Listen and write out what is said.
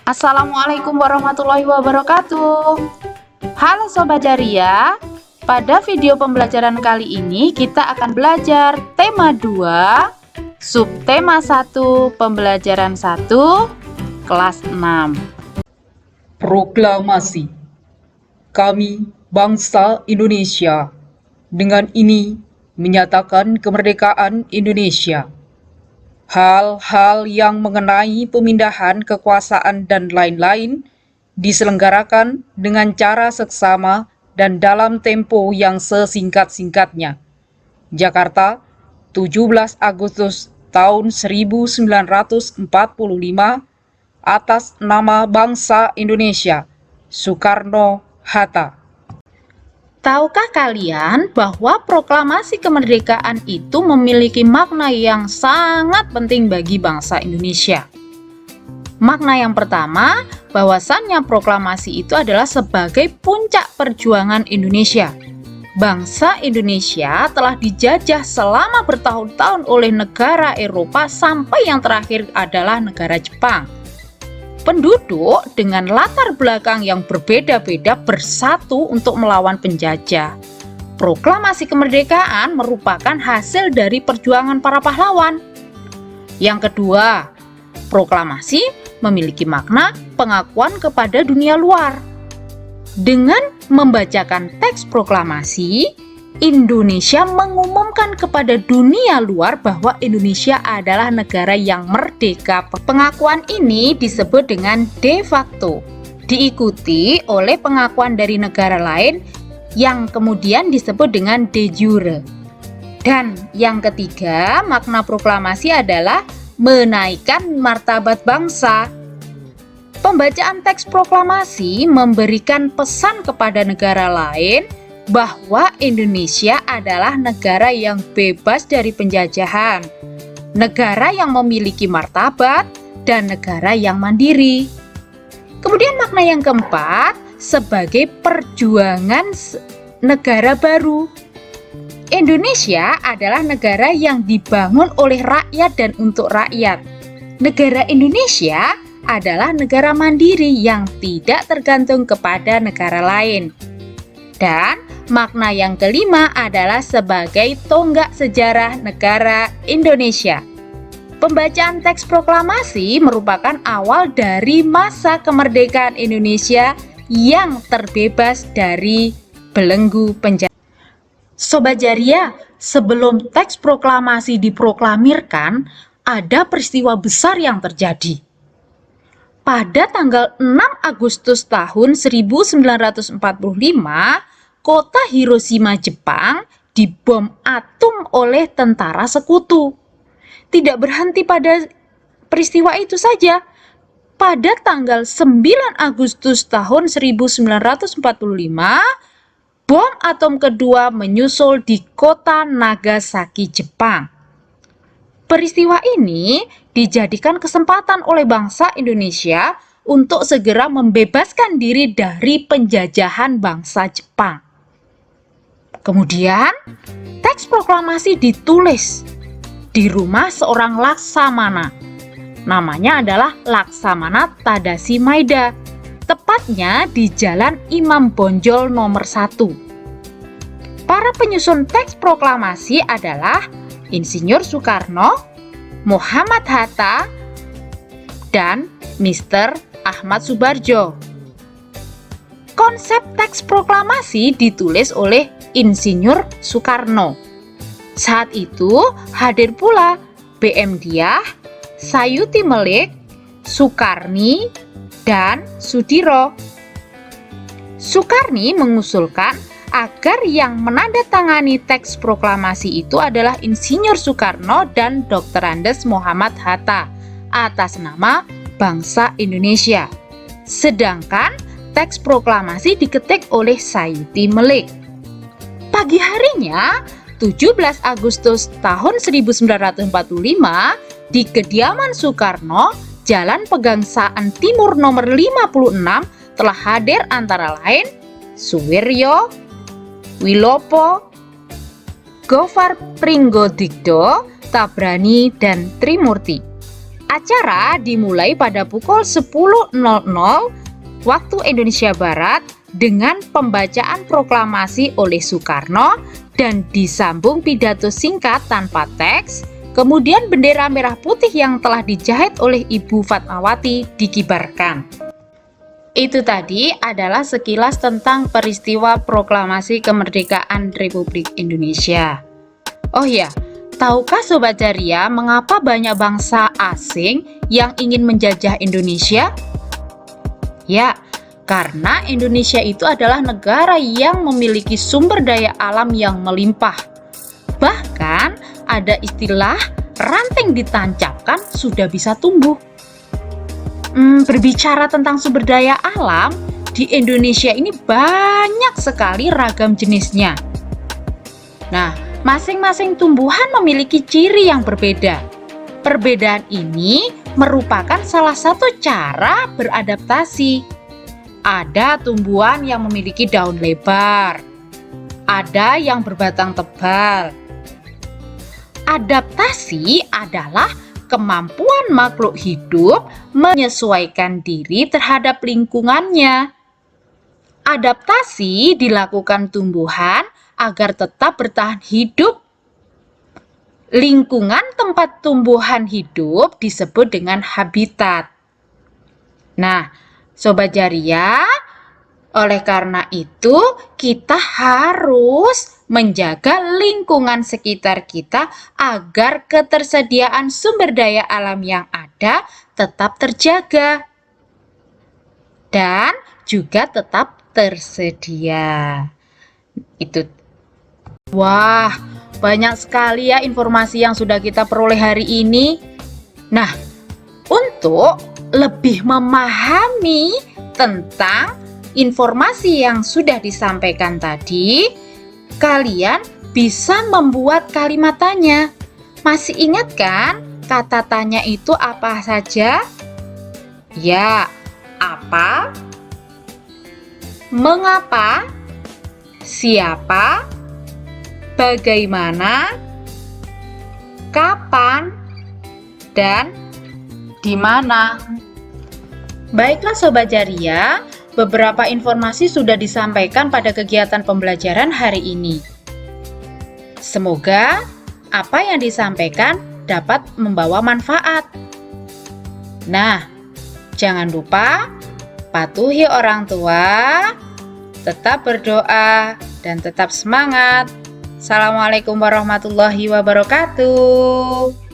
Assalamualaikum warahmatullahi wabarakatuh. Halo Sobat Jaria, pada video pembelajaran kali ini kita akan belajar tema 2, subtema 1, pembelajaran 1, kelas 6. Proklamasi. Kami, bangsa Indonesia, dengan ini menyatakan kemerdekaan Indonesia. Hal-hal yang mengenai pemindahan kekuasaan dan lain-lain diselenggarakan dengan cara seksama dan dalam tempo yang sesingkat-singkatnya. Jakarta, 17 Agustus tahun 1945, atas nama bangsa Indonesia, Soekarno-Hatta. Tahukah kalian bahwa proklamasi kemerdekaan itu memiliki makna yang sangat penting bagi bangsa Indonesia? Makna yang pertama, bahwasannya proklamasi itu adalah sebagai puncak perjuangan Indonesia. Bangsa Indonesia telah dijajah selama bertahun-tahun oleh negara Eropa sampai yang terakhir adalah negara Jepang. Penduduk dengan latar belakang yang berbeda-beda bersatu untuk melawan penjajah. Proklamasi kemerdekaan merupakan hasil dari perjuangan para pahlawan. Yang kedua, proklamasi memiliki makna pengakuan kepada dunia luar. Dengan membacakan teks proklamasi, Indonesia mengumumkan kepada dunia luar bahwa Indonesia adalah negara yang merdeka. Pengakuan ini disebut dengan de facto, diikuti oleh pengakuan dari negara lain yang kemudian disebut dengan de jure. Dan yang ketiga, makna proklamasi adalah menaikkan martabat bangsa. Pembacaan teks proklamasi memberikan pesan kepada negara lain bahwa Indonesia adalah negara yang bebas dari penjajahan, negara yang memiliki martabat, dan negara yang mandiri. Kemudian makna yang keempat, sebagai perjuangan negara baru. Indonesia adalah negara yang dibangun oleh rakyat dan untuk rakyat. Negara Indonesia adalah negara mandiri yang tidak tergantung kepada negara lain. Dan makna yang kelima adalah sebagai tonggak sejarah negara Indonesia. Pembacaan teks proklamasi merupakan awal dari masa kemerdekaan Indonesia yang terbebas dari belenggu penjajah. Sobat Jaria, sebelum teks proklamasi diproklamirkan, ada peristiwa besar yang terjadi. Pada tanggal 6 Agustus tahun 1945, kota Hiroshima, Jepang dibom atom oleh tentara sekutu. Tidak berhenti pada peristiwa itu saja. Pada tanggal 9 Agustus tahun 1945, bom atom kedua menyusul di kota Nagasaki, Jepang. Peristiwa ini dijadikan kesempatan oleh bangsa Indonesia untuk segera membebaskan diri dari penjajahan bangsa Jepang. Kemudian, teks proklamasi ditulis di rumah seorang laksamana. Namanya adalah Laksamana Tadashi Maeda, tepatnya di Jalan Imam Bonjol nomor 1. Para penyusun teks proklamasi adalah Insinyur Soekarno, Muhammad Hatta, dan Mr. Ahmad Subarjo. Konsep teks proklamasi ditulis oleh Insinyur Soekarno. Saat itu hadir pula B.M. Dyah, Sayuti Melik, Sukarni, dan Sudiro. Sukarni mengusulkan agar yang menandatangani teks proklamasi itu adalah Insinyur Soekarno dan Dr. Andes Muhammad Hatta atas nama bangsa Indonesia. Sedangkan teks proklamasi diketik oleh Sayuti Melik. Pagi harinya, 17 Agustus tahun 1945, di kediaman Soekarno, Jalan Pegangsaan Timur nomor 56 telah hadir antara lain Suwiryo, Wilopo, Gofar Pringgodigdo, Tabrani, dan Trimurti. Acara dimulai pada pukul 10.00 waktu Indonesia Barat dengan pembacaan proklamasi oleh Soekarno dan disambung pidato singkat tanpa teks. Kemudian bendera merah putih yang telah dijahit oleh Ibu Fatmawati dikibarkan. Itu tadi adalah sekilas tentang peristiwa proklamasi kemerdekaan Republik Indonesia. Oh ya, tahukah Sobat Ceria mengapa banyak bangsa asing yang ingin menjajah Indonesia? Ya, karena Indonesia itu adalah negara yang memiliki sumber daya alam yang melimpah. Bahkan ada istilah ranting ditancapkan sudah bisa tumbuh. Berbicara tentang sumber daya alam, di Indonesia ini banyak sekali ragam jenisnya. Nah, masing-masing tumbuhan memiliki ciri yang berbeda. Perbedaan ini merupakan salah satu cara beradaptasi. Ada tumbuhan yang memiliki daun lebar, ada yang berbatang tebal. Adaptasi adalah kemampuan makhluk hidup menyesuaikan diri terhadap lingkungannya. Adaptasi dilakukan tumbuhan agar tetap bertahan hidup. Lingkungan tempat tumbuhan hidup disebut dengan habitat. Nah, Sobat Ceria, oleh karena itu kita harus menjaga lingkungan sekitar kita agar ketersediaan sumber daya alam yang ada tetap terjaga dan juga tetap tersedia. Itu. Wah, banyak sekali ya informasi yang sudah kita peroleh hari ini. Nah, untuk lebih memahami tentang informasi yang sudah disampaikan tadi, kalian bisa membuat kalimat tanya. Masih ingat kan kata tanya itu apa saja? Ya, apa? Mengapa? Siapa? Bagaimana? Kapan? Dan di mana? Baiklah Sobat Ceria, beberapa informasi sudah disampaikan pada kegiatan pembelajaran hari ini. Semoga apa yang disampaikan dapat membawa manfaat. Nah, jangan lupa patuhi orang tua, tetap berdoa, dan tetap semangat. Assalamualaikum warahmatullahi wabarakatuh.